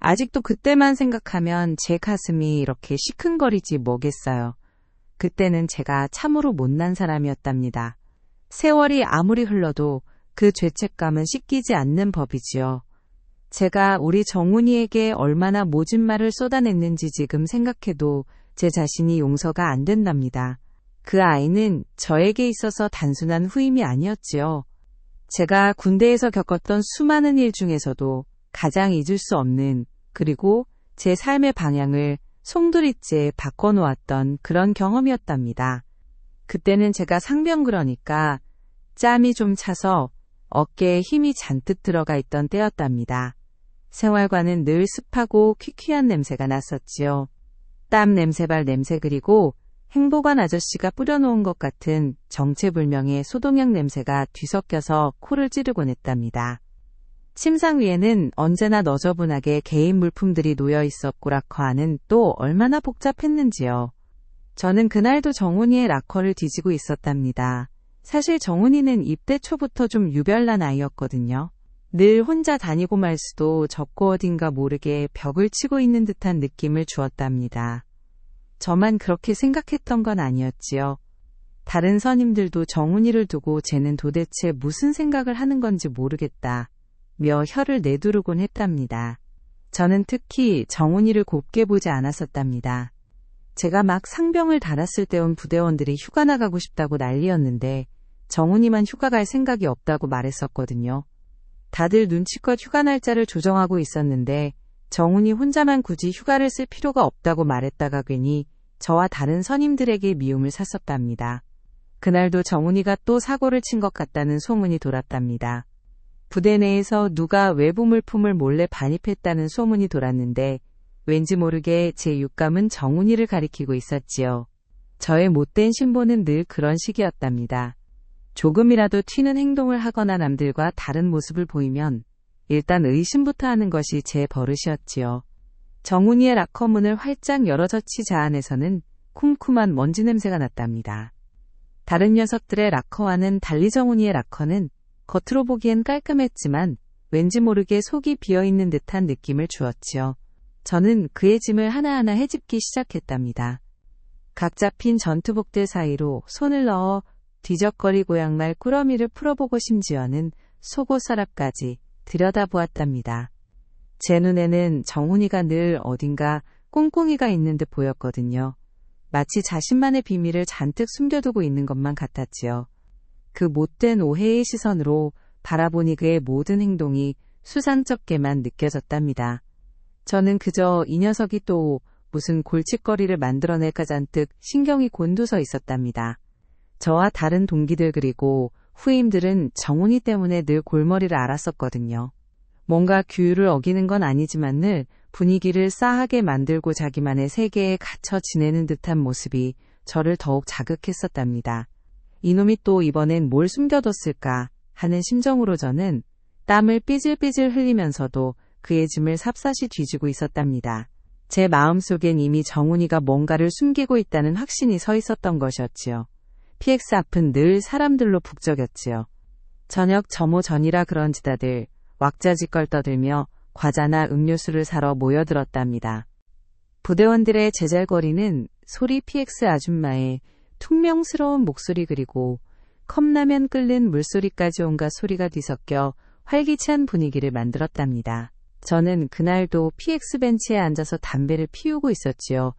아직도 그때만 생각하면 제 가슴이 이렇게 시큰거리지 뭐겠어요. 그때는 제가 참으로 못난 사람이었답니다. 세월이 아무리 흘러도 그 죄책감은 씻기지 않는 법이지요. 제가 우리 정훈이에게 얼마나 모진 말을 쏟아냈는지 지금 생각해도 제 자신이 용서가 안 된답니다. 그 아이는 저에게 있어서 단순한 후임이 아니었지요. 제가 군대에서 겪었던 수많은 일 중에서도 가장 잊을 수 없는, 그리고 제 삶의 방향을 송두리째 바꿔놓았던 그런 경험이었답니다. 그때는 제가 상병, 그러니까 짬이 좀 차서 어깨에 힘이 잔뜩 들어가 있던 때였답니다. 생활과는 늘 습하고 퀴퀴한 냄새가 났었지요. 땀 냄새, 발 냄새, 그리고 행보관 아저씨가 뿌려놓은 것 같은 정체불명의 소독약 냄새가 뒤섞여서 코를 찌르곤 했답니다. 침상 위에는 언제나 너저분하게 개인 물품들이 놓여 있었고 락커 안은 또 얼마나 복잡했는지요. 저는 그날도 정훈이의 락커를 뒤지고 있었답니다. 사실 정훈이는 입대 초부터 좀 유별난 아이였거든요. 늘 혼자 다니고 말 수도 적고 어딘가 모르게 벽을 치고 있는 듯한 느낌을 주었답니다. 저만 그렇게 생각했던 건 아니었지요. 다른 선임들도 정훈이를 두고 쟤는 도대체 무슨 생각을 하는 건지 모르겠다 며 혀를 내두르곤 했답니다. 저는 특히 정훈이를 곱게 보지 않았었답니다. 제가 막 상병을 달았을 때 온 부대원들이 휴가 나가고 싶다고 난리였는데 정훈이만 휴가 갈 생각이 없다고 말했었거든요. 다들 눈치껏 휴가 날짜를 조정하고 있었는데 정훈이 혼자만 굳이 휴가를 쓸 필요가 없다고 말했다가 괜히 저와 다른 선임들에게 미움을 샀었답니다. 그날도 정훈이가 또 사고를 친 것 같다는 소문이 돌았답니다. 부대 내에서 누가 외부 물품을 몰래 반입했다는 소문이 돌았는데 왠지 모르게 제 육감은 정훈이를 가리키고 있었지요. 저의 못된 신보는 늘 그런 식이었답니다. 조금이라도 튀는 행동을 하거나 남들과 다른 모습을 보이면 일단 의심부터 하는 것이 제 버릇이었지요. 정훈이의 락커 문을 활짝 열어젖히자 안에서는 쿰쿰한 먼지 냄새가 났답니다. 다른 녀석들의 락커와는 달리 정훈이의 락커는 겉으로 보기엔 깔끔했지만 왠지 모르게 속이 비어있는 듯한 느낌을 주었지요. 저는 그의 짐을 하나하나 헤집기 시작했답니다. 각 잡힌 전투복들 사이로 손을 넣어 뒤적거리고 양말 꾸러미를 풀어보고 심지어는 속옷 서랍까지 들여다보았답니다. 제 눈에는 정훈이가 늘 어딘가 꿍꿍이가 있는 듯 보였거든요. 마치 자신만의 비밀을 잔뜩 숨겨두고 있는 것만 같았지요. 그 못된 오해의 시선으로 바라보니 그의 모든 행동이 수상쩍게만 느껴졌답니다. 저는 그저 이 녀석이 또 무슨 골칫거리를 만들어낼까 잔뜩 신경이 곤두서 있었답니다. 저와 다른 동기들 그리고 후임들은 정훈이 때문에 늘 골머리를 앓았었거든요. 뭔가 규율을 어기는 건 아니지만 늘 분위기를 싸하게 만들고 자기만의 세계에 갇혀 지내는 듯한 모습이 저를 더욱 자극했었답니다. 이놈이 또 이번엔 뭘 숨겨뒀을까 하는 심정으로 저는 땀을 삐질삐질 흘리면서도 그의 짐을 샅샅이 뒤지고 있었답니다. 제 마음속엔 이미 정훈이가 뭔가를 숨기고 있다는 확신이 서 있었던 것이었지요. PX 앞은 늘 사람들로 북적였지요. 저녁 점호 전이라 그런지 다들 왁자지껄 떠들며 과자나 음료수를 사러 모여들었답니다. 부대원들의 제잘거리는 소리 PX 아줌마의 퉁명스러운 목소리 그리고 컵라면 끓는 물소리까지 온갖 소리가 뒤섞여 활기찬 분위기를 만들었답니다. 저는 그날도 PX 벤치에 앉아서 담배를 피우고 있었지요.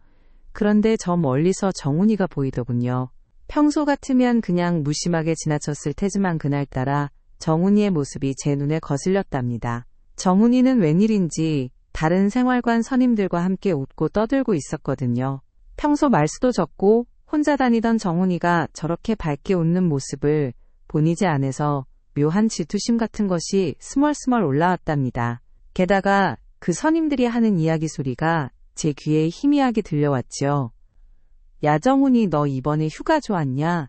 그런데 저 멀리서 정훈이가 보이더군요. 평소 같으면 그냥 무심하게 지나쳤을 테지만 그날따라 정훈이의 모습이 제 눈에 거슬렸답니다. 정훈이는 웬일인지 다른 생활관 선임들과 함께 웃고 떠들고 있었거든요. 평소 말수도 적고 혼자 다니던 정훈이가 저렇게 밝게 웃는 모습을 보니 제 안에서 묘한 질투심 같은 것이 스멀스멀 올라왔답니다. 게다가 그 선임들이 하는 이야기 소리가 제 귀에 희미하게 들려왔지요. 야 정훈이 너 이번에 휴가 좋았냐?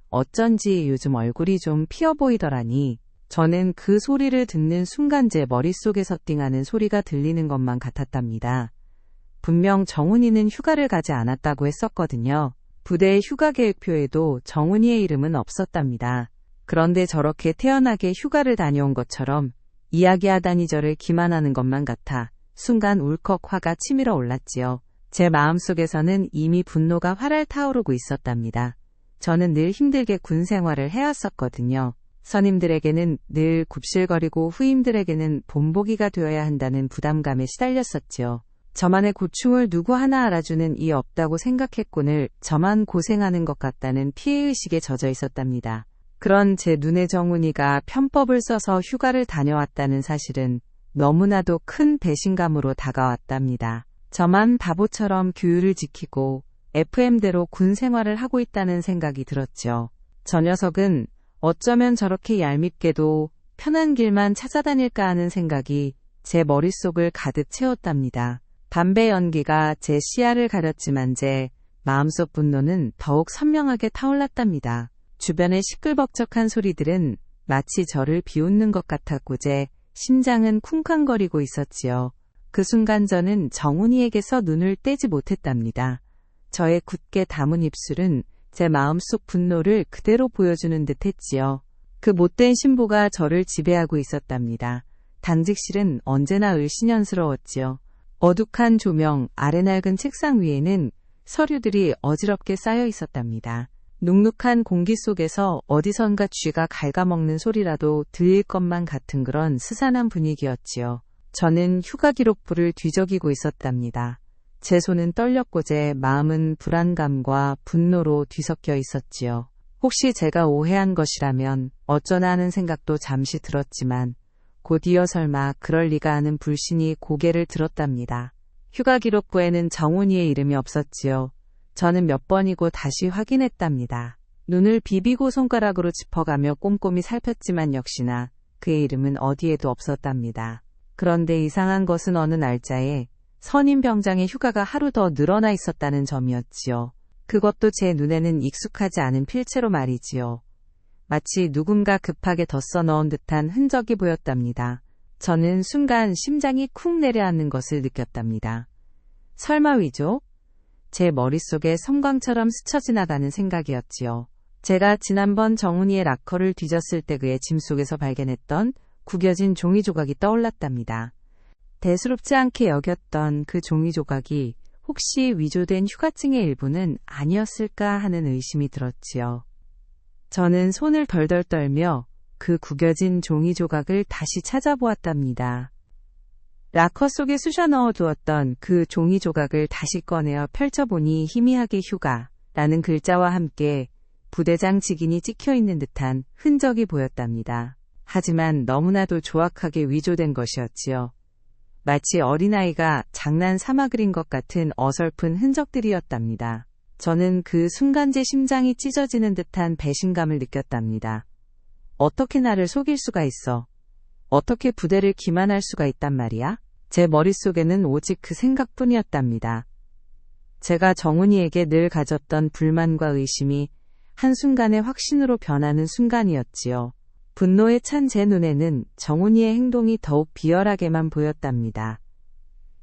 어쩐지 요즘 얼굴이 좀 피어 보이더라니. 저는 그 소리를 듣는 순간 제 머릿속에서 띵하는 소리가 들리는 것만 같았답니다. 분명 정훈이는 휴가를 가지 않았다고 했었거든요. 부대의 휴가 계획표에도 정훈이의 이름은 없었답니다. 그런데 저렇게 태연하게 휴가를 다녀온 것처럼 이야기하다니 저를 기만하는 것만 같아 순간 울컥 화가 치밀어 올랐지요. 제 마음속에서는 이미 분노가 활활 타오르고 있었답니다. 저는 늘 힘들게 군 생활을 해왔었거든요. 선임들에게는 늘 굽실거리고 후임들에게는 본보기가 되어야 한다는 부담감에 시달렸었지요. 저만의 고충을 누구 하나 알아주는 이 없다고 생각했곤을 저만 고생하는 것 같다는 피해의식에 젖어 있었답니다. 그런 제 눈의 정훈이가 편법을 써서 휴가를 다녀왔다는 사실은 너무나도 큰 배신감으로 다가왔답니다. 저만 바보처럼 규율을 지키고 FM대로 군 생활을 하고 있다는 생각이 들었죠. 저 녀석은 어쩌면 저렇게 얄밉게도 편한 길만 찾아다닐까 하는 생각이 제 머릿속을 가득 채웠답니다. 담배 연기가 제 시야를 가렸지만 제 마음속 분노는 더욱 선명하게 타올랐답니다. 주변의 시끌벅적한 소리들은 마치 저를 비웃는 것 같았고 제 심장은 쿵쾅거리고 있었지요. 그 순간 저는 정훈이에게서 눈을 떼지 못했답니다. 저의 굳게 담은 입술은 제 마음속 분노를 그대로 보여주는 듯 했지요. 그 못된 신부가 저를 지배하고 있었답니다. 당직실은 언제나 을씨년스러웠지요. 어둑한 조명, 아래 낡은 책상 위에는 서류들이 어지럽게 쌓여 있었답니다. 눅눅한 공기 속에서 어디선가 쥐가 갉아먹는 소리라도 들릴 것만 같은 그런 스산한 분위기였지요. 저는 휴가 기록부를 뒤적이고 있었답니다. 제 손은 떨렸고 제 마음은 불안감과 분노로 뒤섞여 있었지요. 혹시 제가 오해한 것이라면 어쩌나 하는 생각도 잠시 들었지만 곧이어 설마 그럴 리가 하는 불신이 고개를 들었답니다. 휴가 기록부에는 정훈이의 이름이 없었지요. 저는 몇 번이고 다시 확인했답니다. 눈을 비비고 손가락으로 짚어가며 꼼꼼히 살폈지만 역시나 그의 이름은 어디에도 없었답니다. 그런데 이상한 것은 어느 날짜에 선임 병장의 휴가가 하루 더 늘어나 있었다는 점이었지요. 그것도 제 눈에는 익숙하지 않은 필체로 말이지요. 마치 누군가 급하게 덧써 넣은 듯한 흔적이 보였답니다. 저는 순간 심장이 쿵 내려앉는 것을 느꼈답니다. 설마 위조? 제 머릿속에 섬광처럼 스쳐 지나가는 생각이었지요. 제가 지난번 정훈이의 락커를 뒤졌을 때 그의 짐 속에서 발견했던 구겨진 종이 조각이 떠올랐답니다. 대수롭지 않게 여겼던 그 종이 조각이 혹시 위조된 휴가증의 일부는 아니었을까 하는 의심이 들었지요. 저는 손을 덜덜 떨며 그 구겨진 종이 조각을 다시 찾아보았답니다. 락커 속에 쑤셔 넣어두었던 그 종이 조각을 다시 꺼내어 펼쳐보니 희미하게 휴가라는 글자와 함께 부대장 직인이 찍혀있는 듯한 흔적이 보였답니다. 하지만 너무나도 조악하게 위조된 것이었지요. 마치 어린아이가 장난 삼아 그린 것 같은 어설픈 흔적들이었답니다. 저는 그 순간 제 심장이 찢어지는 듯한 배신감을 느꼈답니다. 어떻게 나를 속일 수가 있어? 어떻게 부대를 기만할 수가 있단 말이야? 제 머릿속에는 오직 그 생각뿐이었답니다. 제가 정훈이에게 늘 가졌던 불만과 의심이 한순간에 확신으로 변하는 순간이었지요. 분노에 찬 제 눈에는 정훈이의 행동이 더욱 비열하게만 보였답니다.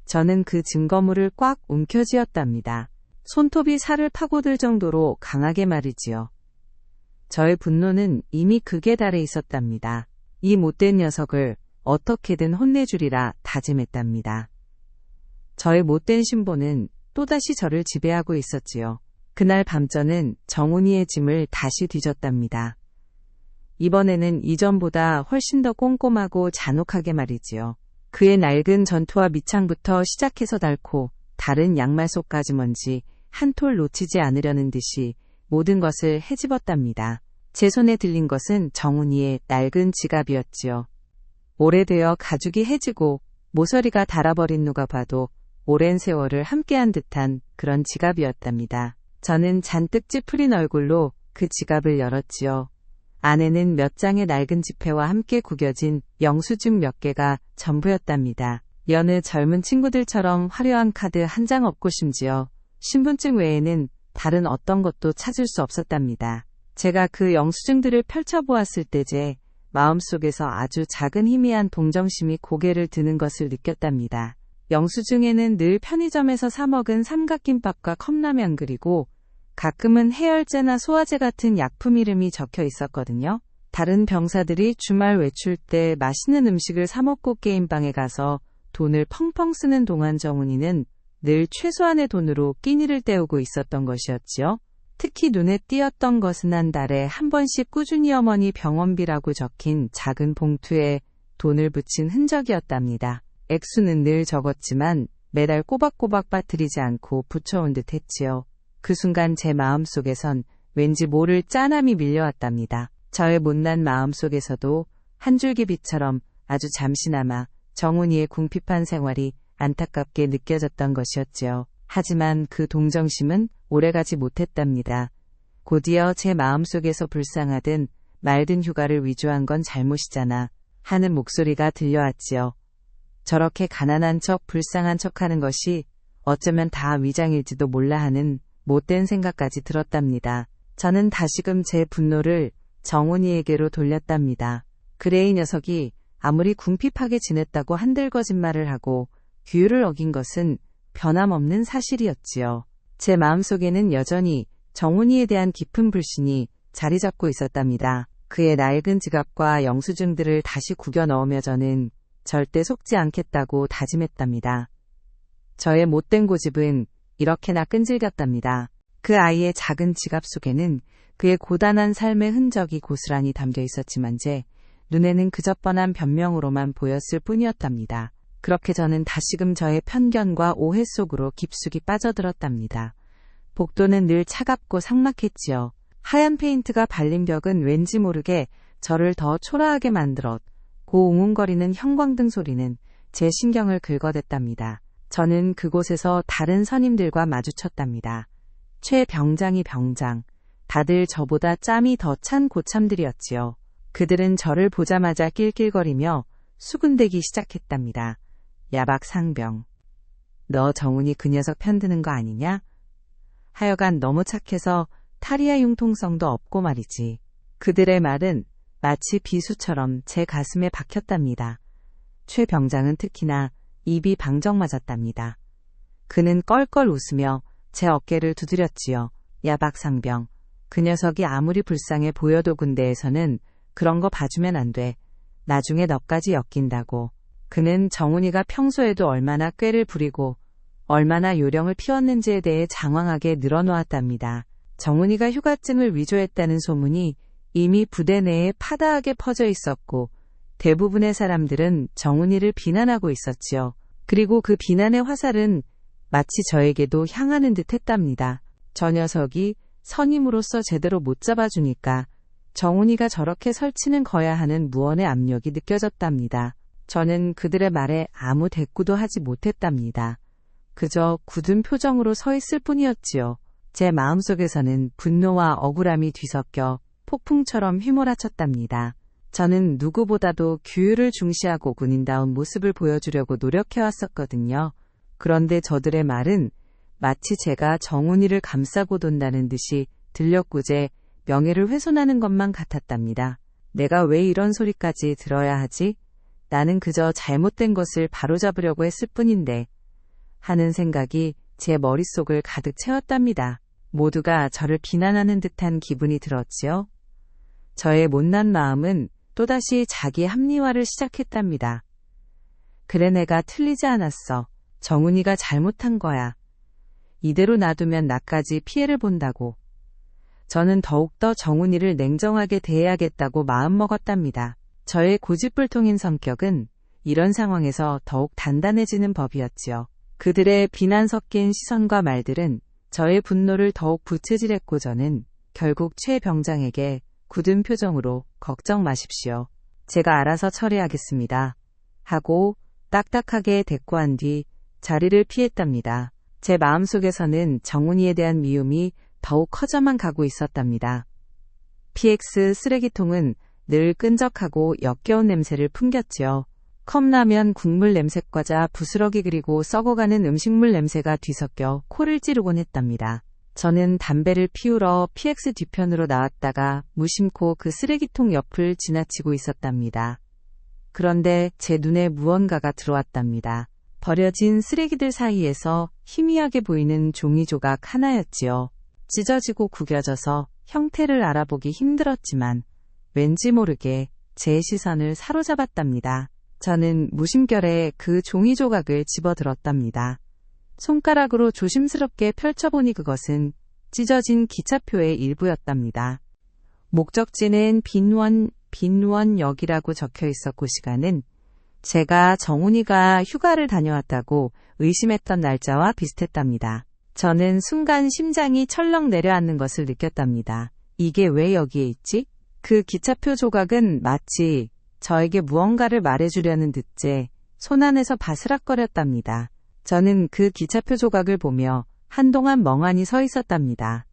저는 그 증거물을 꽉 움켜쥐었답니다. 손톱이 살을 파고들 정도로 강하게 말이지요. 저의 분노는 이미 극에 달해 있었답니다. 이 못된 녀석을 어떻게든 혼내주리라 다짐했답니다. 저의 못된 신보는 또다시 저를 지배하고 있었지요. 그날 밤 저는 정훈이의 짐을 다시 뒤졌답니다. 이번에는 이전보다 훨씬 더 꼼꼼하고 잔혹하게 말이지요. 그의 낡은 전투화 밑창부터 시작해서 닳고 다른 양말 속까지 먼지 한 톨 놓치지 않으려는 듯이 모든 것을 헤집었답니다. 제 손에 들린 것은 정훈이의 낡은 지갑이었지요. 오래되어 가죽이 해지고 모서리가 닳아버린 누가 봐도 오랜 세월을 함께한 듯한 그런 지갑이었답니다. 저는 잔뜩 찌푸린 얼굴로 그 지갑을 열었지요. 안에는 몇 장의 낡은 지폐와 함께 구겨진 영수증 몇 개가 전부였답니다. 여느 젊은 친구들처럼 화려한 카드 한 장 없고 심지어 신분증 외에는 다른 어떤 것도 찾을 수 없었답니다. 제가 그 영수증들을 펼쳐보았을 때 제 마음속에서 아주 작은 희미한 동정심이 고개를 드는 것을 느꼈답니다. 영수증에는 늘 편의점에서 사 먹은 삼각김밥과 컵라면 그리고 가끔은 해열제나 소화제 같은 약품 이름이 적혀 있었거든요. 다른 병사들이 주말 외출 때 맛있는 음식을 사 먹고 게임방에 가서 돈을 펑펑 쓰는 동안 정훈이는 늘 최소한의 돈으로 끼니를 때우고 있었던 것이었지요. 특히 눈에 띄었던 것은 한 달에 한 번씩 꾸준히 어머니 병원비라고 적힌 작은 봉투에 돈을 붙인 흔적이었답니다. 액수는 늘 적었지만 매달 꼬박꼬박 빠뜨리지 않고 붙여온 듯 했지요. 그 순간 제 마음속에선 왠지 모를 짠함이 밀려왔답니다. 저의 못난 마음속에서도 한 줄기 빛처럼 아주 잠시나마 정훈이의 궁핍한 생활이 안타깝게 느껴졌던 것이었지요. 하지만 그 동정심은 오래가지 못했답니다. 곧이어 제 마음속에서 불쌍하든 말든 휴가를 위조한 건 잘못이잖아 하는 목소리가 들려왔지요. 저렇게 가난한 척 불쌍한 척하는 것이 어쩌면 다 위장일지도 몰라 하는 못된 생각까지 들었답니다. 저는 다시금 제 분노를 정훈이에게로 돌렸답니다. 그래 이 녀석이 아무리 궁핍하게 지냈다고 한들 거짓말을 하고 규율을 어긴 것은 변함없는 사실이었지요. 제 마음속에는 여전히 정훈이에 대한 깊은 불신이 자리 잡고 있었답니다. 그의 낡은 지갑과 영수증들을 다시 구겨 넣으며 저는 절대 속지 않겠다고 다짐했답니다. 저의 못된 고집은 이렇게나 끈질겼답니다. 그 아이의 작은 지갑 속에는 그의 고단한 삶의 흔적이 고스란히 담겨 있었지만 제 눈에는 그저 뻔한 변명으로만 보였을 뿐이었답니다. 그렇게 저는 다시금 저의 편견과 오해 속으로 깊숙이 빠져들었답니다. 복도는 늘 차갑고 삭막했지요. 하얀 페인트가 발린 벽은 왠지 모르게 저를 더 초라하게 만들었. 고 웅웅거리는 형광등 소리는 제 신경을 긁어댔답니다. 저는 그곳에서 다른 선임들과 마주쳤답니다. 최 병장이 병장, 다들 저보다 짬이 더 찬 고참들이었지요. 그들은 저를 보자마자 낄낄거리며 수군대기 시작했답니다. 야박 상병. 너 정훈이 그 녀석 편드는 거 아니냐? 하여간 너무 착해서 탈의할 융통성도 없고 말이지. 그들의 말은 마치 비수처럼 제 가슴에 박혔답니다. 최 병장은 특히나 입이 방정 맞았답니다. 그는 껄껄 웃으며 제 어깨를 두드렸지요. 야박 상병. 그 녀석이 아무리 불쌍해 보여도 군대에서는 그런 거 봐주면 안 돼. 나중에 너까지 엮인다고. 그는 정훈이가 평소에도 얼마나 꾀를 부리고 얼마나 요령을 피웠는지에 대해 장황하게 늘어놓았답니다. 정훈이가 휴가증을 위조했다는 소문이 이미 부대 내에 파다하게 퍼져 있었고 대부분의 사람들은 정훈이를 비난하고 있었지요. 그리고 그 비난의 화살은 마치 저에게도 향하는 듯 했답니다. 저 녀석이 선임으로서 제대로 못 잡아주니까 정훈이가 저렇게 설치는 거야 하는 무언의 압력이 느껴졌답니다. 저는 그들의 말에 아무 대꾸도 하지 못했답니다. 그저 굳은 표정으로 서 있을 뿐이었지요. 제 마음속에서는 분노와 억울함이 뒤섞여 폭풍처럼 휘몰아쳤답니다. 저는 누구보다도 규율을 중시하고 군인다운 모습을 보여주려고 노력해왔었거든요. 그런데 저들의 말은 마치 제가 정훈이를 감싸고 돈다는 듯이 들렸고제 명예를 훼손하는 것만 같았답니다. 내가 왜 이런 소리까지 들어야 하지? 나는 그저 잘못된 것을 바로잡으려고 했을 뿐인데 하는 생각이 제 머릿속을 가득 채웠답니다. 모두가 저를 비난하는 듯한 기분이 들었지요. 저의 못난 마음은 또다시 자기 합리화를 시작했답니다. 그래 내가 틀리지 않았어. 정훈이가 잘못한 거야. 이대로 놔두면 나까지 피해를 본다고. 저는 더욱더 정훈이를 냉정하게 대해야겠다고 마음먹었답니다. 저의 고집불통인 성격은 이런 상황에서 더욱 단단해지는 법이었지요. 그들의 비난 섞인 시선과 말들은 저의 분노를 더욱 부채질했고 저는 결국 최 병장에게 굳은 표정으로 걱정 마십시오. 제가 알아서 처리하겠습니다. 하고 딱딱하게 대꾸한 뒤 자리를 피했답니다. 제 마음속에서는 정훈이에 대한 미움이 더욱 커져만 가고 있었답니다. PX 쓰레기통은 늘 끈적하고 역겨운 냄새를 풍겼지요. 컵라면 국물 냄새과자 부스러기 그리고 썩어가는 음식물 냄새가 뒤섞여 코를 찌르곤 했답니다. 저는 담배를 피우러 PX 뒤편으로 나왔다가 무심코 그 쓰레기통 옆을 지나치고 있었답니다. 그런데 제 눈에 무언가가 들어왔답니다. 버려진 쓰레기들 사이에서 희미하게 보이는 종이 조각 하나였지요. 찢어지고 구겨져서 형태를 알아보기 힘들었지만 왠지 모르게 제 시선을 사로잡았답니다. 저는 무심결에 그 종이 조각을 집어들었답니다. 손가락으로 조심스럽게 펼쳐보니 그것은 찢어진 기차표의 일부였답니다. 목적지는 빈원역이라고 적혀 있었고 시간은 제가 정훈이가 휴가를 다녀왔다고 의심했던 날짜와 비슷했답니다. 저는 순간 심장이 철렁 내려앉는 것을 느꼈답니다. 이게 왜 여기에 있지? 그 기차표 조각은 마치 저에게 무언가를 말해주려는 듯이 손안에서 바스락거렸답니다. 저는 그 기차표 조각을 보며 한동안 멍하니 서 있었답니다.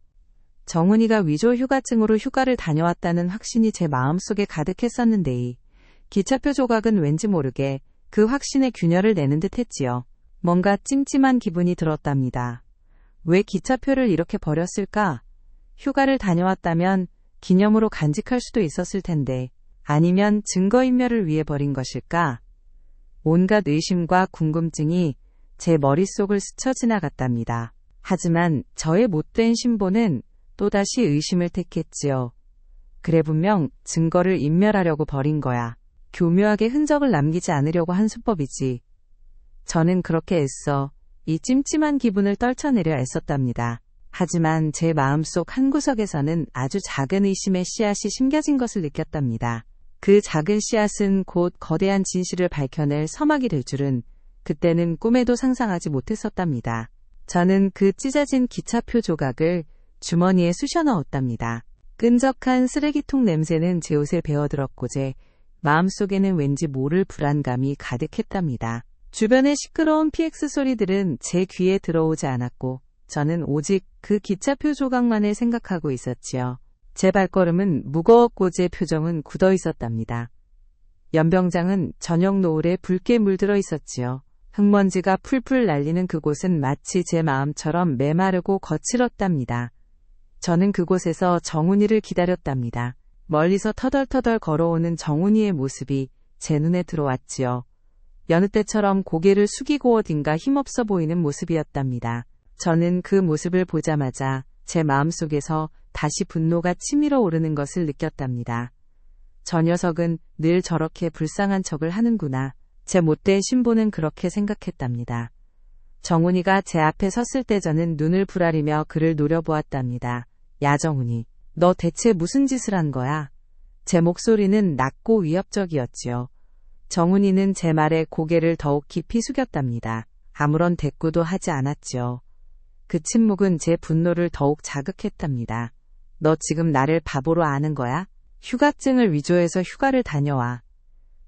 정훈이가 위조 휴가증으로 휴가를 다녀왔다는 확신이 제 마음속에 가득했었는데 이 기차표 조각은 왠지 모르게 그 확신에 균열을 내는 듯 했지요. 뭔가 찜찜한 기분이 들었답니다. 왜 기차표를 이렇게 버렸을까? 휴가를 다녀왔다면 기념으로 간직할 수도 있었을 텐데 아니면 증거인멸을 위해 버린 것일까? 온갖 의심과 궁금증이 제 머릿속을 스쳐 지나갔답니다. 하지만 저의 못된 신보는 또다시 의심을 택했지요. 그래 분명 증거를 인멸하려고 버린 거야. 교묘하게 흔적을 남기지 않으려고 한 수법이지. 저는 그렇게 애써 이 찜찜한 기분을 떨쳐내려 애썼답니다. 하지만 제 마음속 한 구석에서는 아주 작은 의심의 씨앗이 심겨진 것을 느꼈답니다. 그 작은 씨앗은 곧 거대한 진실을 밝혀낼 서막이 될 줄은 그때는 꿈에도 상상하지 못했었답니다. 저는 그 찢어진 기차표 조각을 주머니에 쑤셔 넣었답니다. 끈적한 쓰레기통 냄새는 제 옷에 배어들었고 제 마음속에는 왠지 모를 불안감이 가득했답니다. 주변의 시끄러운 PX 소리들은 제 귀에 들어오지 않았고 저는 오직 그 기차표 조각만을 생각하고 있었지요. 제 발걸음은 무거웠고 제 표정은 굳어 있었답니다. 연병장은 저녁 노을에 붉게 물들어 있었지요. 흙먼지가 풀풀 날리는 그곳은 마치 제 마음처럼 메마르고 거칠었답니다. 저는 그곳에서 정훈이를 기다렸답니다. 멀리서 터덜터덜 걸어오는 정훈이의 모습이 제 눈에 들어왔지요. 여느 때처럼 고개를 숙이고 어딘가 힘없어 보이는 모습이었답니다. 저는 그 모습을 보자마자 제 마음속에서 다시 분노가 치밀어 오르는 것을 느꼈답니다. 저 녀석은 늘 저렇게 불쌍한 척을 하는구나. 제 못된 신보는 그렇게 생각했답니다. 정훈이가 제 앞에 섰을 때 저는 눈을 부라리며 그를 노려보았답니다. 야 정훈이, 너 대체 무슨 짓을 한 거야? 제 목소리는 낮고 위협적이었지요. 정훈이는 제 말에 고개를 더욱 깊이 숙였답니다. 아무런 대꾸도 하지 않았지요. 그 침묵은 제 분노를 더욱 자극했답니다. 너 지금 나를 바보로 아는 거야? 휴가증을 위조해서 휴가를 다녀와.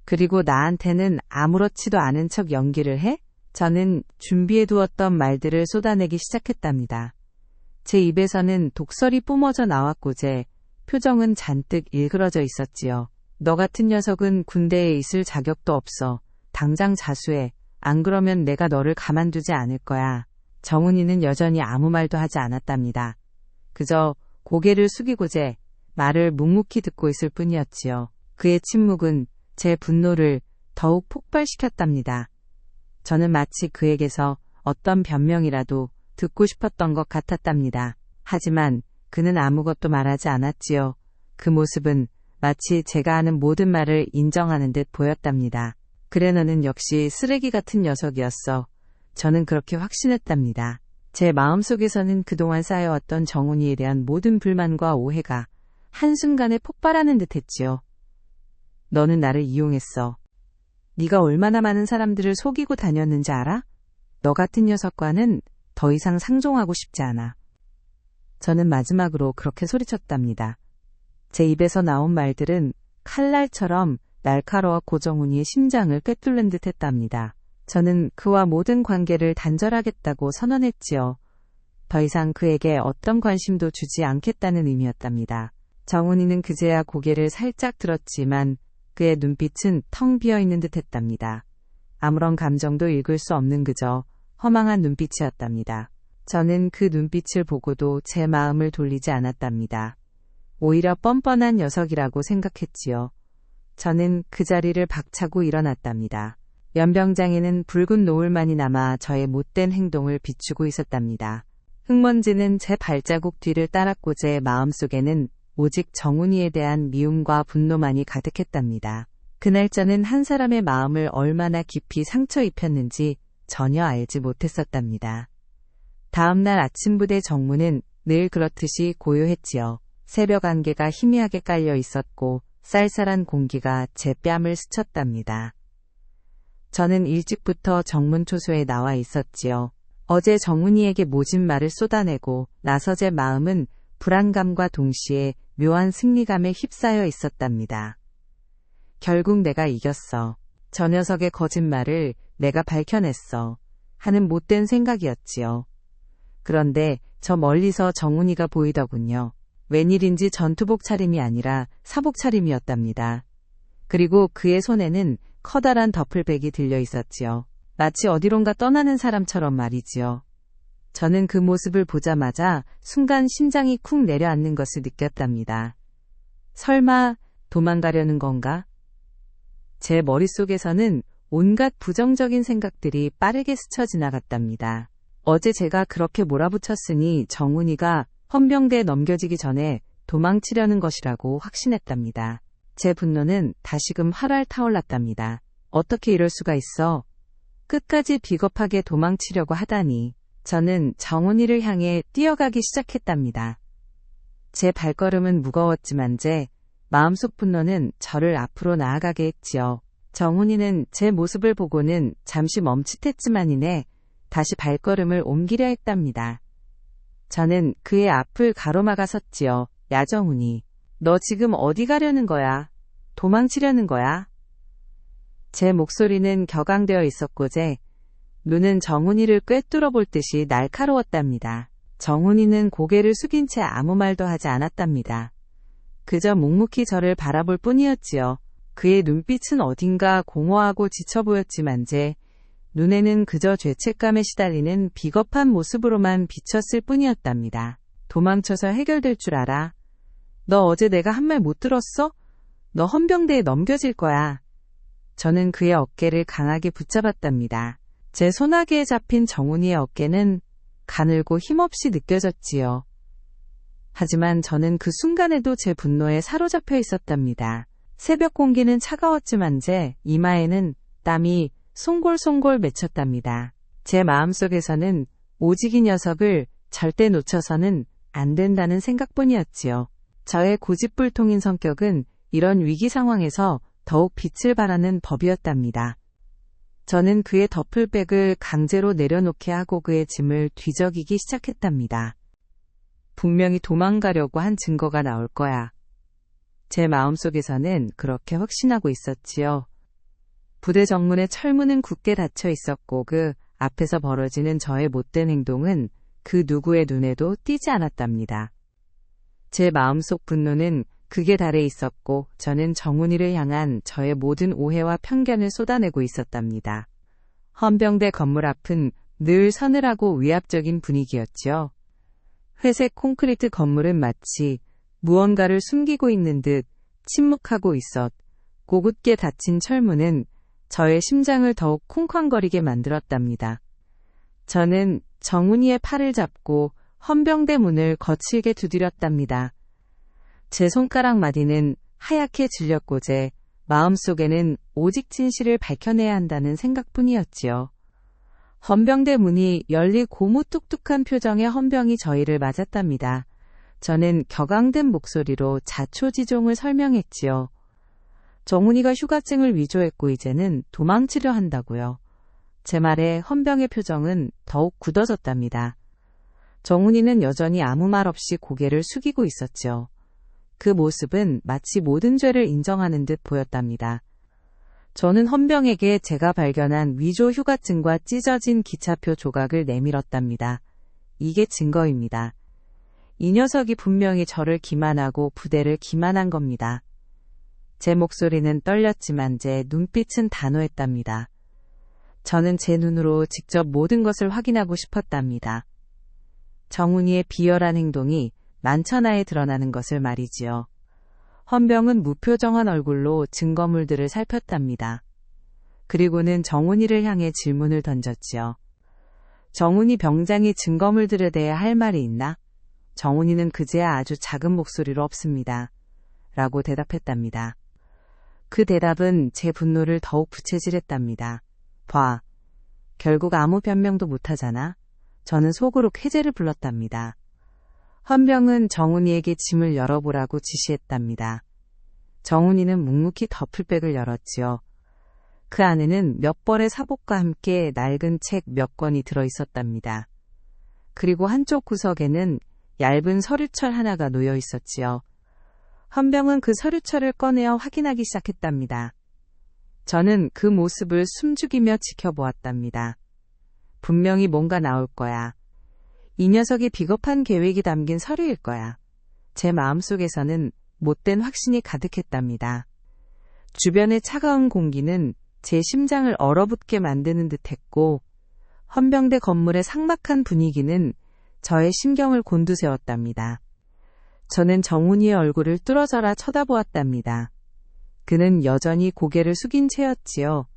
그리고 나한테는 아무렇지도 않은 척 연기를 해? 저는 준비해두었던 말들을 쏟아내기 시작했답니다. 제 입에서는 독설이 뿜어져 나왔고 제 표정은 잔뜩 일그러져 있었지요. 너 같은 녀석은 군대에 있을 자격도 없어. 당장 자수해. 안 그러면 내가 너를 가만두지 않을 거야. 정훈이는 여전히 아무 말도 하지 않았답니다. 그저 고개를 숙이고 제 말을 묵묵히 듣고 있을 뿐이었지요. 그의 침묵은 제 분노를 더욱 폭발시켰답니다. 저는 마치 그에게서 어떤 변명이라도 듣고 싶었던 것 같았답니다. 하지만 그는 아무것도 말하지 않았지요. 그 모습은 마치 제가 하는 모든 말을 인정하는 듯 보였답니다. 그래 너는 역시 쓰레기 같은 녀석이었어. 저는 그렇게 확신했답니다. 제 마음속에서는 그동안 쌓여왔던 정훈이에 대한 모든 불만과 오해가 한순간에 폭발하는 듯 했지요. 너는 나를 이용했어. 네가 얼마나 많은 사람들을 속이고 다녔는지 알아? 너 같은 녀석과는 더 이상 상종하고 싶지 않아. 저는 마지막으로 그렇게 소리쳤답니다. 제 입에서 나온 말들은 칼날처럼 날카로웠고 정훈이의 심장을 꿰뚫는 듯 했답니다. 저는 그와 모든 관계를 단절하겠다고 선언했지요. 더 이상 그에게 어떤 관심도 주지 않겠다는 의미였답니다. 정훈이는 그제야 고개를 살짝 들었지만 그의 눈빛은 텅 비어있는 듯 했답니다. 아무런 감정도 읽을 수 없는 그저 허망한 눈빛이었답니다. 저는 그 눈빛을 보고도 제 마음을 돌리지 않았답니다. 오히려 뻔뻔한 녀석이라고 생각했지요. 저는 그 자리를 박차고 일어났답니다. 연병장에는 붉은 노을만이 남아 저의 못된 행동을 비추고 있었답니다. 흙먼지는 제 발자국 뒤를 따랐고 제 마음속에는 오직 정훈이에 대한 미움과 분노만이 가득했답니다. 그날 저는 한 사람의 마음을 얼마나 깊이 상처 입혔는지 전혀 알지 못했었답니다. 다음날 아침 부대 정문은 늘 그렇듯이 고요했지요. 새벽 안개가 희미하게 깔려 있었고 쌀쌀한 공기가 제 뺨을 스쳤답니다. 저는 일찍부터 정문 초소에 나와 있었지요. 어제 정문이에게 모진 말을 쏟아내고 나서 제 마음은 불안감과 동시에 묘한 승리감에 휩싸여 있었답니다. 결국 내가 이겼어. 저 녀석의 거짓말을 내가 밝혀냈어. 하는 못된 생각이었지요. 그런데 저 멀리서 정훈이가 보이더군요. 웬일인지 전투복 차림이 아니라 사복 차림이었답니다. 그리고 그의 손에는 커다란 더플백이 들려 있었지요. 마치 어디론가 떠나는 사람처럼 말이지요. 저는 그 모습을 보자마자 순간 심장이 쿵 내려앉는 것을 느꼈답니다. 설마 도망가려는 건가? 제 머릿속에서는 온갖 부정적인 생각들이 빠르게 스쳐 지나갔답니다. 어제 제가 그렇게 몰아붙였으니 정훈이가 헌병대에 넘겨지기 전에 도망치려는 것이라고 확신했답니다. 제 분노는 다시금 활활 타올랐답니다. 어떻게 이럴 수가 있어? 끝까지 비겁하게 도망치려고 하다니. 저는 정훈이를 향해 뛰어가기 시작했답니다. 제 발걸음은 무거웠지만 제 마음속 분노는 저를 앞으로 나아가게 했지요. 정훈이는 제 모습을 보고는 잠시 멈칫했지만 이내 다시 발걸음을 옮기려 했답니다. 저는 그의 앞을 가로막아 섰지요. 야 정훈이, 너 지금 어디 가려는 거야? 도망치려는 거야? 제 목소리는 격앙되어 있었고 제 눈은 정훈이를 꿰뚫어 볼 듯이 날카로웠답니다. 정훈이는 고개를 숙인 채 아무 말도 하지 않았답니다. 그저 묵묵히 저를 바라볼 뿐이었지요. 그의 눈빛은 어딘가 공허하고 지쳐 보였지만 제 눈에는 그저 죄책감에 시달리는 비겁한 모습으로만 비쳤을 뿐이었답니다. 도망쳐서 해결될 줄 알아? 너 어제 내가 한 말 못 들었어? 너 헌병대에 넘겨질 거야. 저는 그의 어깨를 강하게 붙잡았답니다. 제 소나기에 잡힌 정훈이의 어깨는 가늘고 힘없이 느껴졌지요. 하지만 저는 그 순간에도 제 분노에 사로잡혀 있었답니다. 새벽 공기는 차가웠지만 제 이마에는 땀이 송골송골 맺혔답니다. 제 마음속에서는 오직 이 녀석을 절대 놓쳐서는 안 된다는 생각뿐이었지요. 저의 고집불통인 성격은 이런 위기 상황에서 더욱 빛을 발하는 법이었답니다. 저는 그의 더플백을 강제로 내려놓게 하고 그의 짐을 뒤적이기 시작했답니다. 분명히 도망가려고 한 증거가 나올 거야. 제 마음속에서는 그렇게 확신하고 있었지요. 부대 정문의 철문은 굳게 닫혀 있었고 그 앞에서 벌어지는 저의 못된 행동은 그 누구의 눈에도 띄지 않았답니다. 제 마음속 분노는 극에 달해 있었고 저는 정훈이를 향한 저의 모든 오해와 편견을 쏟아내고 있었답니다. 헌병대 건물 앞은 늘 서늘하고 위압적인 분위기였지요. 회색 콘크리트 건물은 마치 무언가를 숨기고 있는 듯 침묵하고 있었. 고급게 닫힌 철문은 저의 심장을 더욱 쿵쾅거리게 만들었답니다. 저는 정훈이의 팔을 잡고 헌병대 문을 거칠게 두드렸답니다. 제 손가락 마디는 하얗게 질렸고 제 마음속에는 오직 진실을 밝혀내야 한다는 생각뿐이었지요. 헌병대 문이 열리 고무뚝뚝한 표정의 헌병이 저희를 맞았답니다. 저는 격앙된 목소리로 자초지종을 설명했지요. 정훈이가 휴가증을 위조했고 이제는 도망치려 한다고요. 제 말에 헌병의 표정은 더욱 굳어졌답니다. 정훈이는 여전히 아무 말 없이 고개를 숙이고 있었지요. 그 모습은 마치 모든 죄를 인정하는 듯 보였답니다. 저는 헌병에게 제가 발견한 위조 휴가증과 찢어진 기차표 조각을 내밀었답니다. 이게 증거입니다. 이 녀석이 분명히 저를 기만하고 부대를 기만한 겁니다. 제 목소리는 떨렸지만 제 눈빛은 단호했답니다. 저는 제 눈으로 직접 모든 것을 확인하고 싶었답니다. 정훈이의 비열한 행동이 만천하에 드러나는 것을 말이지요. 헌병은 무표정한 얼굴로 증거물들을 살폈답니다. 그리고는 정훈이를 향해 질문을 던졌지요. 정훈이 병장이 증거물들에 대해 할 말이 있나? 정훈이는 그제야 아주 작은 목소리로 없습니다. 라고 대답했답니다. 그 대답은 제 분노를 더욱 부채질했답니다. 봐. 결국 아무 변명도 못하잖아. 저는 속으로 쾌재를 불렀답니다. 헌병은 정훈이에게 짐을 열어보라고 지시했답니다. 정훈이는 묵묵히 더플백을 열었지요. 그 안에는 몇 벌의 사복과 함께 낡은 책 몇 권이 들어있었답니다. 그리고 한쪽 구석에는 얇은 서류철 하나가 놓여 있었지요. 헌병은 그 서류철을 꺼내어 확인하기 시작했답니다. 저는 그 모습을 숨죽이며 지켜보았답니다. 분명히 뭔가 나올 거야. 이 녀석이 비겁한 계획이 담긴 서류일 거야. 제 마음속에서는 못된 확신이 가득했답니다. 주변의 차가운 공기는 제 심장을 얼어붙게 만드는 듯했고 헌병대 건물의 삭막한 분위기는 저의 심경을 곤두세웠답니다. 저는 정훈이의 얼굴을 뚫어져라 쳐다보았답니다. 그는 여전히 고개를 숙인 채였지요.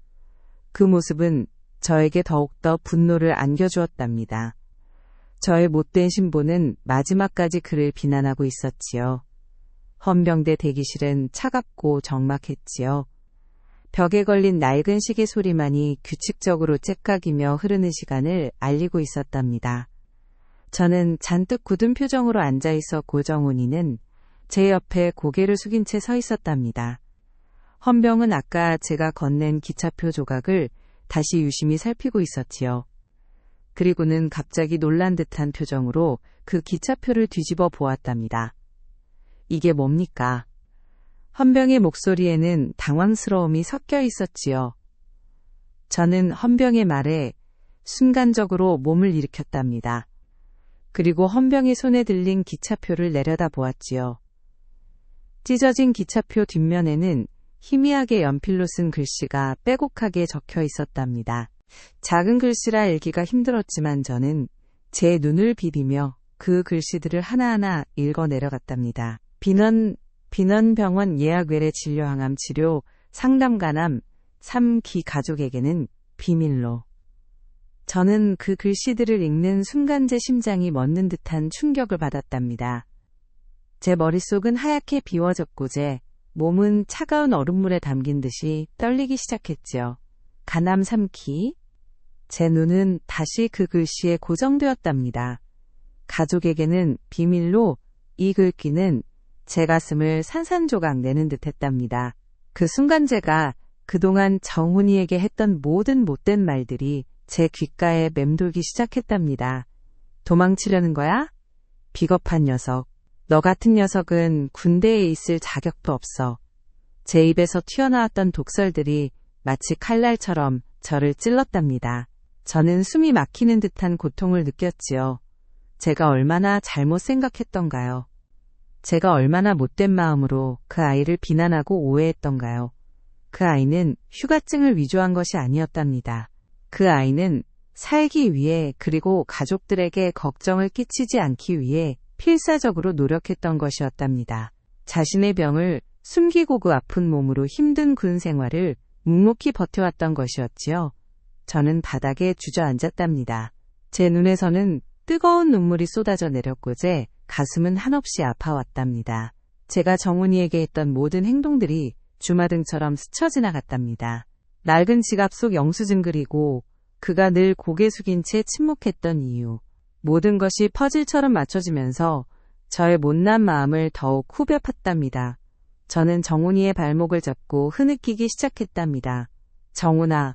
그 모습은 저에게 더욱더 분노를 안겨주었답니다. 저의 못된 신보는 마지막까지 그를 비난하고 있었지요. 헌병대 대기실은 차갑고 적막했지요. 벽에 걸린 낡은 시계 소리만이 규칙적으로 째깍이며 흐르는 시간을 알리고 있었답니다. 저는 잔뜩 굳은 표정으로 앉아있었고 정훈이는 제 옆에 고개를 숙인 채 서 있었답니다. 헌병은 아까 제가 건넨 기차표 조각을 다시 유심히 살피고 있었지요. 그리고는 갑자기 놀란 듯한 표정으로 그 기차표를 뒤집어 보았답니다. 이게 뭡니까? 헌병의 목소리에는 당황스러움이 섞여 있었지요. 저는 헌병의 말에 순간적으로 몸을 일으켰답니다. 그리고 헌병의 손에 들린 기차표를 내려다 보았지요. 찢어진 기차표 뒷면에는 희미하게 연필로 쓴 글씨가 빼곡하게 적혀 있었답니다. 작은 글씨라 읽기가 힘들었지만 저는 제 눈을 비비며 그 글씨들을 하나하나 읽어 내려갔답니다. 비넌병원 예약 외래 진료 항암 치료 상담 간암 3기 가족에게는 비밀로. 저는 그 글씨들을 읽는 순간 제 심장이 멎는 듯한 충격을 받았답니다. 제 머릿속은 하얗게 비워졌고 제 몸은 차가운 얼음물에 담긴 듯이 떨리기 시작했지요. 간암 3기. 제 눈은 다시 그 글씨에 고정되었답니다. 가족에게는 비밀로. 이 글귀는 제 가슴을 산산조각 내는 듯 했답니다. 그 순간 제가 그동안 정훈이에게 했던 모든 못된 말들이 제 귓가에 맴돌기 시작했답니다. 도망치려는 거야? 비겁한 녀석. 너 같은 녀석은 군대에 있을 자격도 없어. 제 입에서 튀어나왔던 독설들이 마치 칼날처럼 저를 찔렀답니다. 저는 숨이 막히는 듯한 고통을 느꼈지요. 제가 얼마나 잘못 생각했던가요? 제가 얼마나 못된 마음으로 그 아이를 비난하고 오해했던가요? 그 아이는 휴가증을 위조한 것이 아니었답니다. 그 아이는 살기 위해 그리고 가족들에게 걱정을 끼치지 않기 위해 필사적으로 노력했던 것이었답니다. 자신의 병을 숨기고 그 아픈 몸으로 힘든 군 생활을 묵묵히 버텨왔던 것이었지요. 저는 바닥에 주저앉았답니다. 제 눈에서는 뜨거운 눈물이 쏟아져 내렸고 제 가슴은 한없이 아파왔답니다. 제가 정훈이에게 했던 모든 행동들이 주마등처럼 스쳐 지나갔답니다. 낡은 지갑 속 영수증 그리고 그가 늘 고개 숙인 채 침묵했던 이유. 모든 것이 퍼즐처럼 맞춰지면서 저의 못난 마음을 더욱 후벼 팠답니다. 저는 정훈이의 발목을 잡고 흐느끼기 시작했답니다. 정훈아,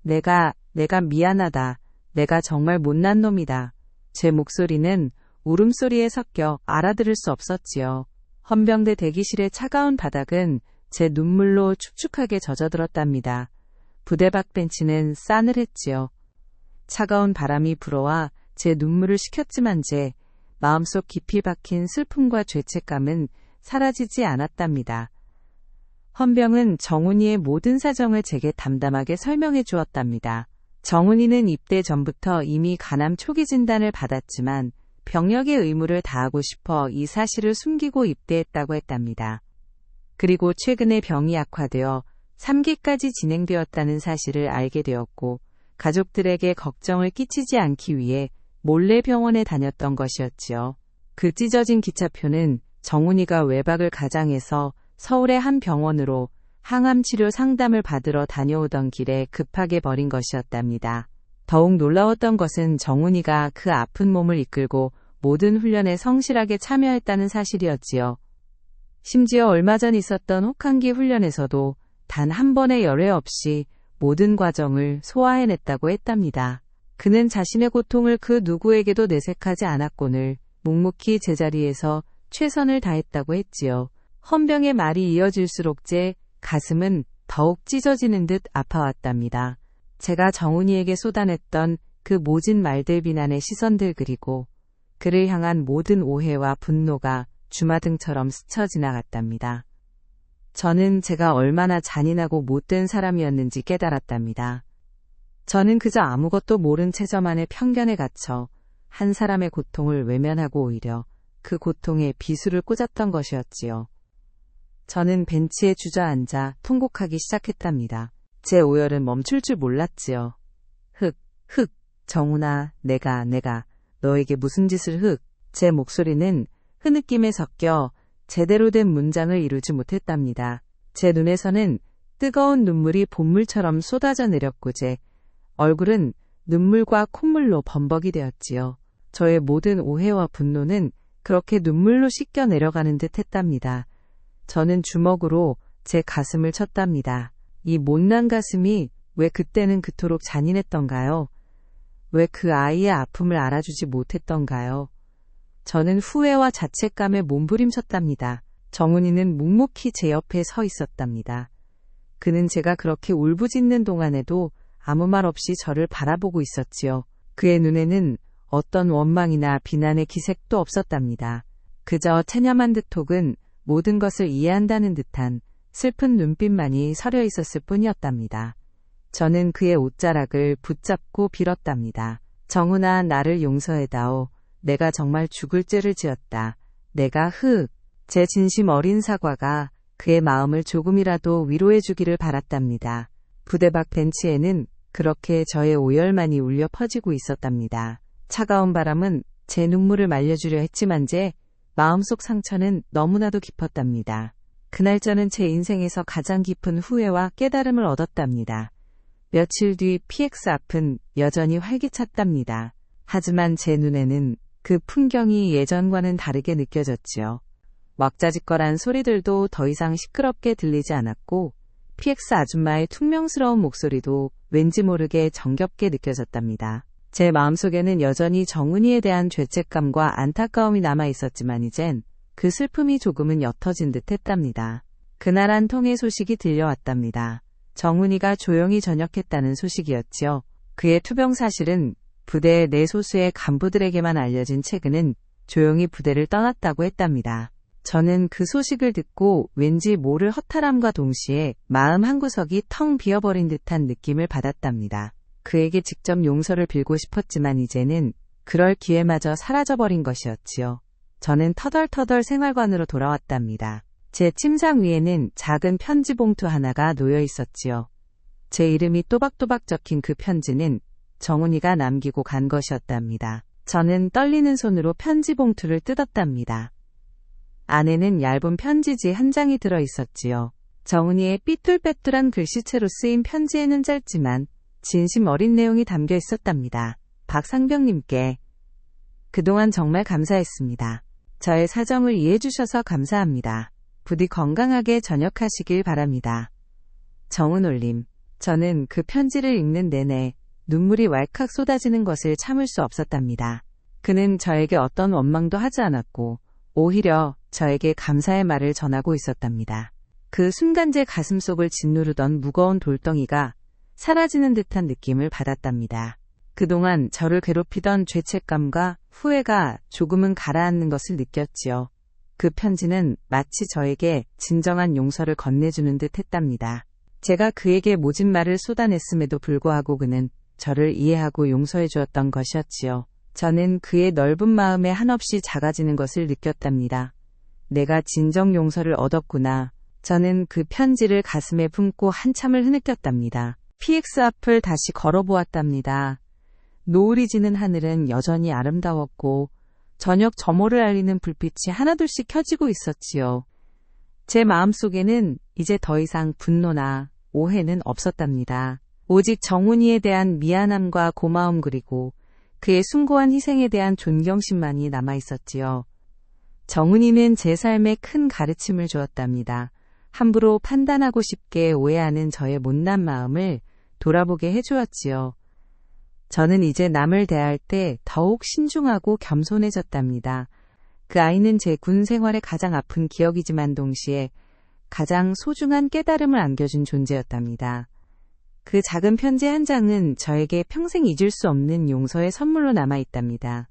내가 미안하다. 내가 정말 못난 놈이다. 제 목소리는 울음소리에 섞여 알아들을 수 없었지요. 헌병대 대기실의 차가운 바닥은 제 눈물로 축축하게 젖어들었답니다. 부대 밖 벤치는 싸늘했지요. 차가운 바람이 불어와 제 눈물을 식혔지만 제 마음속 깊이 박힌 슬픔과 죄책감은 사라지지 않았답니다. 헌병은 정훈이의 모든 사정을 제게 담담하게 설명해 주었답니다. 정훈이는 입대 전부터 이미 간암 초기 진단을 받았지만 병역의 의무를 다하고 싶어 이 사실을 숨기고 입대했다고 했답니다. 그리고 최근에 병이 악화되어 3기까지 진행되었다는 사실을 알게 되었고 가족들에게 걱정을 끼치지 않기 위해 몰래 병원에 다녔던 것이었지요. 그 찢어진 기차표는 정훈이가 외박을 가장해서 서울의 한 병원으로 항암치료 상담을 받으러 다녀오던 길에 급하게 버린 것이었답니다. 더욱 놀라웠던 것은 정훈이가 그 아픈 몸을 이끌고 모든 훈련에 성실하게 참여했다는 사실이었지요. 심지어 얼마 전 있었던 혹한기 훈련에서도 단 한 번의 열애 없이 모든 과정을 소화해냈다고 했답니다. 그는 자신의 고통을 그 누구에게도 내색하지 않았거늘 묵묵히 제자리에서 최선을 다했다고 했지요. 헌병의 말이 이어질수록 제 가슴은 더욱 찢어지는 듯 아파왔답니다. 제가 정훈이에게 쏟아냈던 그 모진 말들, 비난의 시선들, 그리고 그를 향한 모든 오해와 분노가 주마등처럼 스쳐 지나갔답니다. 저는 제가 얼마나 잔인하고 못된 사람이었는지 깨달았답니다. 저는 그저 아무것도 모른 채 저만의 편견에 갇혀 한 사람의 고통을 외면하고 오히려 그 고통에 비수를 꽂았던 것이었지요. 저는 벤치에 주저앉아 통곡하기 시작했답니다. 제 오열은 멈출 줄 몰랐지요. 정훈아, 내가 너에게 무슨 짓을 제 목소리는 흐느낌에 섞여 제대로 된 문장을 이루지 못했답니다. 제 눈에서는 뜨거운 눈물이 본물처럼 쏟아져 내렸고 제 얼굴은 눈물과 콧물로 범벅이 되었지요. 저의 모든 오해와 분노는 그렇게 눈물로 씻겨 내려가는 듯 했답니다. 저는 주먹으로 제 가슴을 쳤답니다. 이 못난 가슴이 왜 그때는 그토록 잔인했던가요? 왜 그 아이의 아픔을 알아주지 못했던가요? 저는 후회와 자책감에 몸부림쳤답니다. 정훈이는 묵묵히 제 옆에 서 있었답니다. 그는 제가 그렇게 울부짖는 동안에도 아무 말 없이 저를 바라보고 있었지요. 그의 눈에는 어떤 원망이나 비난의 기색도 없었답니다. 그저 체념한 듯 혹은 모든 것을 이해한다는 듯한 슬픈 눈빛만이 서려 있었을 뿐이었답니다. 저는 그의 옷자락을 붙잡고 빌었답니다. 정훈아, 나를 용서해다오. 내가 정말 죽을 죄를 지었다. 내가 제 진심 어린 사과가 그의 마음을 조금이라도 위로해주기를 바랐답니다. 부대 밖 벤치에는 그렇게 저의 오열만이 울려 퍼지고 있었답니다. 차가운 바람은 제 눈물을 말려주려 했지만 제 마음속 상처는 너무나도 깊었답니다. 그날 저는 제 인생에서 가장 깊은 후회와 깨달음을 얻었답니다. 며칠 뒤 PX 앞은 여전히 활기찼답니다. 하지만 제 눈에는 그 풍경이 예전과는 다르게 느껴졌지요. 왁자지껄한 소리들도 더 이상 시끄럽게 들리지 않았고 PX 아줌마의 퉁명스러운 목소리도 왠지 모르게 정겹게 느껴졌답니다. 제 마음속에는 여전히 정훈이에 대한 죄책감과 안타까움이 남아 있었지만 이젠 그 슬픔이 조금은 옅어진 듯 했답니다. 그날 한 통의 소식이 들려왔답니다. 정훈이가 조용히 전역했다는 소식이었지요. 그의 투병 사실은 부대 내 소수의 간부들에게만 알려진 채 그는 조용히 부대를 떠났다고 했답니다. 저는 그 소식을 듣고 왠지 모를 허탈함과 동시에 마음 한구석이 텅 비어버린 듯한 느낌을 받았답니다. 그에게 직접 용서를 빌고 싶었지만 이제는 그럴 기회마저 사라져버린 것이었지요. 저는 터덜터덜 생활관으로 돌아왔답니다. 제 침상 위에는 작은 편지 봉투 하나가 놓여 있었지요. 제 이름이 또박또박 적힌 그 편지는 정훈이가 남기고 간 것이었답니다. 저는 떨리는 손으로 편지 봉투를 뜯었답니다. 안에는 얇은 편지지 한 장이 들어 있었지요. 정훈이의 삐뚤빼뚤한 글씨체로 쓰인 편지에는 짧지만 진심 어린 내용이 담겨 있었답니다. 박상병님께 그동안 정말 감사했습니다. 저의 사정을 이해해 주셔서 감사합니다. 부디 건강하게 전역하시길 바랍니다. 정은올림. 저는 그 편지를 읽는 내내 눈물이 왈칵 쏟아지는 것을 참을 수 없었답니다. 그는 저에게 어떤 원망도 하지 않았고 오히려 저에게 감사의 말을 전하고 있었답니다. 그 순간 제 가슴속을 짓누르던 무거운 돌덩이가 사라지는 듯한 느낌을 받았답니다. 그동안 저를 괴롭히던 죄책감과 후회가 조금은 가라앉는 것을 느꼈지요. 그 편지는 마치 저에게 진정한 용서를 건네주는 듯 했답니다. 제가 그에게 모진 말을 쏟아냈음에도 불구하고 그는 저를 이해하고 용서해 주었던 것이었지요. 저는 그의 넓은 마음에 한없이 작아지는 것을 느꼈답니다. 내가 진정 용서를 얻었구나. 저는 그 편지를 가슴에 품고 한참을 흐느꼈답니다. PX 앞을 다시 걸어보았답니다. 노을이 지는 하늘은 여전히 아름다웠고 저녁 점호를 알리는 불빛이 하나둘씩 켜지고 있었지요. 제 마음속에는 이제 더 이상 분노나 오해는 없었답니다. 오직 정훈이에 대한 미안함과 고마움 그리고 그의 숭고한 희생에 대한 존경심만이 남아있었지요. 정훈이는 제 삶에 큰 가르침을 주었답니다. 함부로 판단하고 쉽게 오해하는 저의 못난 마음을 돌아보게 해주었지요. 저는 이제 남을 대할 때 더욱 신중하고 겸손해졌답니다. 그 아이는 제 군 생활의 가장 아픈 기억이지만 동시에 가장 소중한 깨달음을 안겨준 존재였답니다. 그 작은 편지 한 장은 저에게 평생 잊을 수 없는 용서의 선물로 남아있답니다.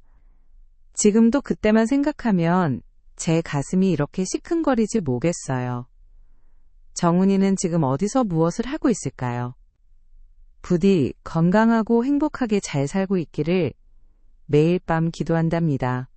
지금도 그때만 생각하면 제 가슴이 이렇게 시큰거리지 뭐겠어요. 정훈이는 지금 어디서 무엇을 하고 있을까요? 부디 건강하고 행복하게 잘 살고 있기를 매일 밤 기도한답니다.